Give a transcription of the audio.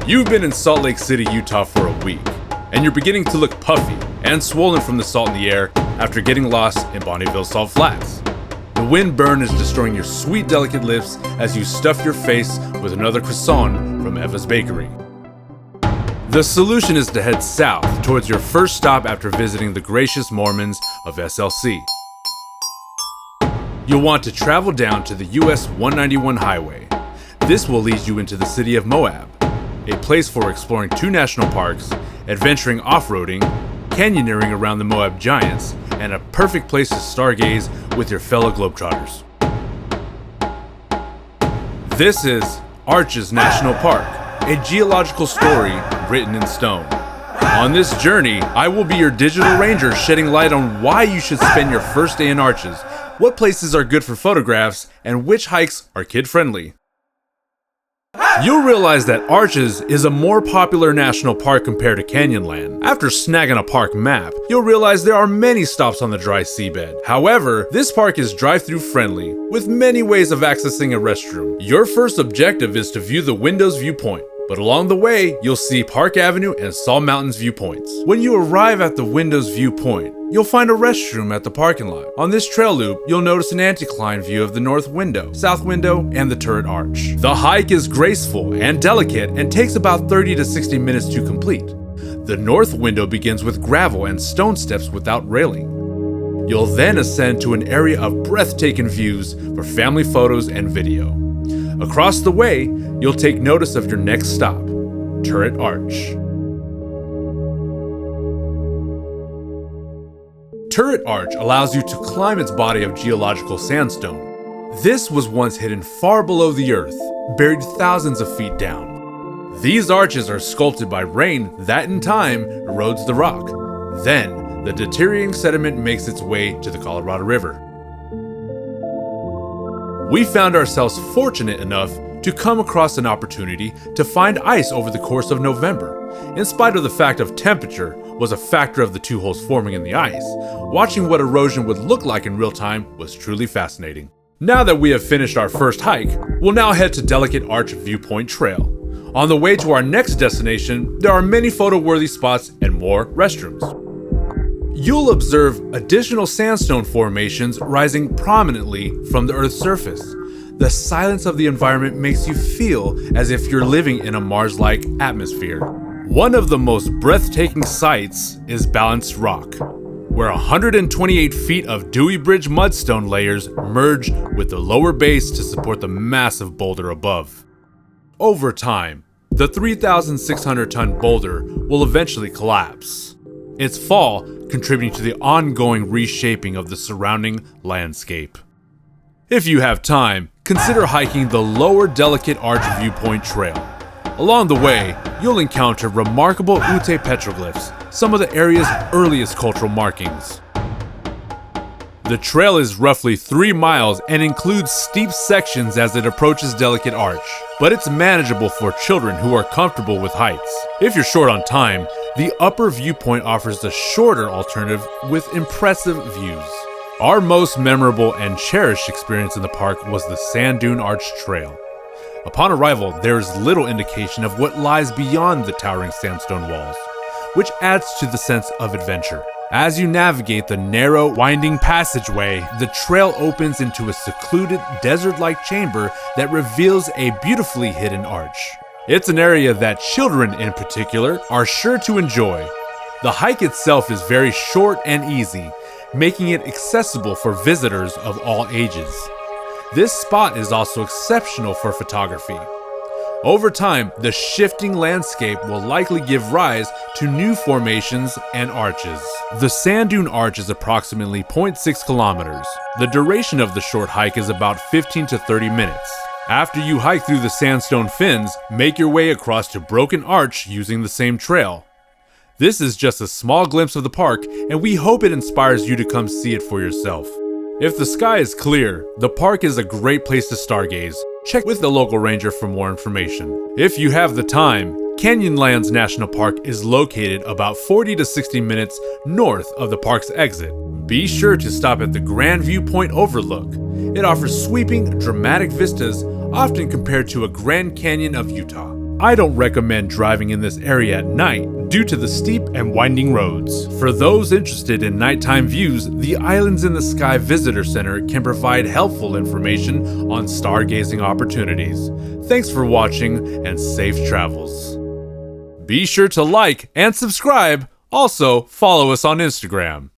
You've been in Salt Lake City, Utah for a week, and you're beginning to look puffy and swollen from the salt in the air after getting lost in Bonneville Salt Flats. The wind burn is destroying your sweet, delicate lips as you stuff your face with another croissant from Eva's Bakery. The solution is to head south towards your first stop after visiting the gracious Mormons of SLC. You'll want to travel down to the US 191 highway. This will lead you into the city of Moab, a place for exploring 2 national parks, adventuring off-roading, canyoneering around the Moab giants, and a perfect place to stargaze with your fellow Globetrotters. This is Arches National Park, a geological story written in stone. On this journey, I will be your digital ranger, shedding light on why you should spend your first day in Arches, what places are good for photographs, and which hikes are kid-friendly. You'll realize that Arches is a more popular national park compared to Canyonland. After snagging a park map, you'll realize there are many stops on the dry seabed. However, this park is drive-through friendly, with many ways of accessing a restroom. Your first objective is to view the Windows viewpoint, but along the way, you'll see Park Avenue and Saw Mountains viewpoints. When you arrive at the Windows viewpoint, you'll find a restroom at the parking lot. On this trail loop, you'll notice an anticline view of the north window, south window, and the turret arch. The hike is graceful and delicate and takes about 30 to 60 minutes to complete. The north window begins with gravel and stone steps without railing. You'll then ascend to an area of breathtaking views for family photos and video. Across the way, you'll take notice of your next stop, Turret Arch. Turret Arch allows you to climb its body of geological sandstone. This was once hidden far below the earth, buried thousands of feet down. These arches are sculpted by rain that in time erodes the rock. Then, the deteriorating sediment makes its way to the Colorado River. We found ourselves fortunate enough to come across an opportunity to find ice over the course of November. In spite of the fact of temperature was a factor of the 2 holes forming in the ice, watching what erosion would look like in real time was truly fascinating. Now that we have finished our first hike, we'll now head to Delicate Arch Viewpoint Trail. On the way to our next destination, there are many photo-worthy spots and more restrooms. You'll observe additional sandstone formations rising prominently from the Earth's surface. The silence of the environment makes you feel as if you're living in a Mars-like atmosphere. One of the most breathtaking sights is Balanced Rock, where 128 feet of Dewey Bridge mudstone layers merge with the lower base to support the massive boulder above. Over time, the 3,600-ton boulder will eventually collapse, its fall contributing to the ongoing reshaping of the surrounding landscape. If you have time, consider hiking the lower Delicate Arch Viewpoint Trail. Along the way, you'll encounter remarkable Ute petroglyphs, some of the area's earliest cultural markings. The trail is roughly 3 miles and includes steep sections as it approaches Delicate Arch, but it's manageable for children who are comfortable with heights. If you're short on time, the upper viewpoint offers a shorter alternative with impressive views. Our most memorable and cherished experience in the park was the Sand Dune Arch Trail. Upon arrival, there is little indication of what lies beyond the towering sandstone walls, which adds to the sense of adventure. As you navigate the narrow, winding passageway, the trail opens into a secluded, desert-like chamber that reveals a beautifully hidden arch. It's an area that children in particular are sure to enjoy. The hike itself is very short and easy, making it accessible for visitors of all ages. This spot is also exceptional for photography. Over time, the shifting landscape will likely give rise to new formations and arches. The Sand Dune Arch is approximately 0.6 kilometers. The duration of the short hike is about 15 to 30 minutes. After you hike through the sandstone fins, make your way across to Broken Arch using the same trail. This is just a small glimpse of the park, and we hope it inspires you to come see it for yourself. If the sky is clear, the park is a great place to stargaze. Check with the local ranger for more information. If you have the time, Canyonlands National Park is located about 40 to 60 minutes north of the park's exit. Be sure to stop at the Grand Viewpoint Overlook. It offers sweeping, dramatic vistas, often compared to a Grand Canyon of Utah. I don't recommend driving in this area at night due to the steep and winding roads. For those interested in nighttime views, the Islands in the Sky Visitor Center can provide helpful information on stargazing opportunities. Thanks for watching and safe travels. Be sure to like and subscribe. Also, follow us on Instagram.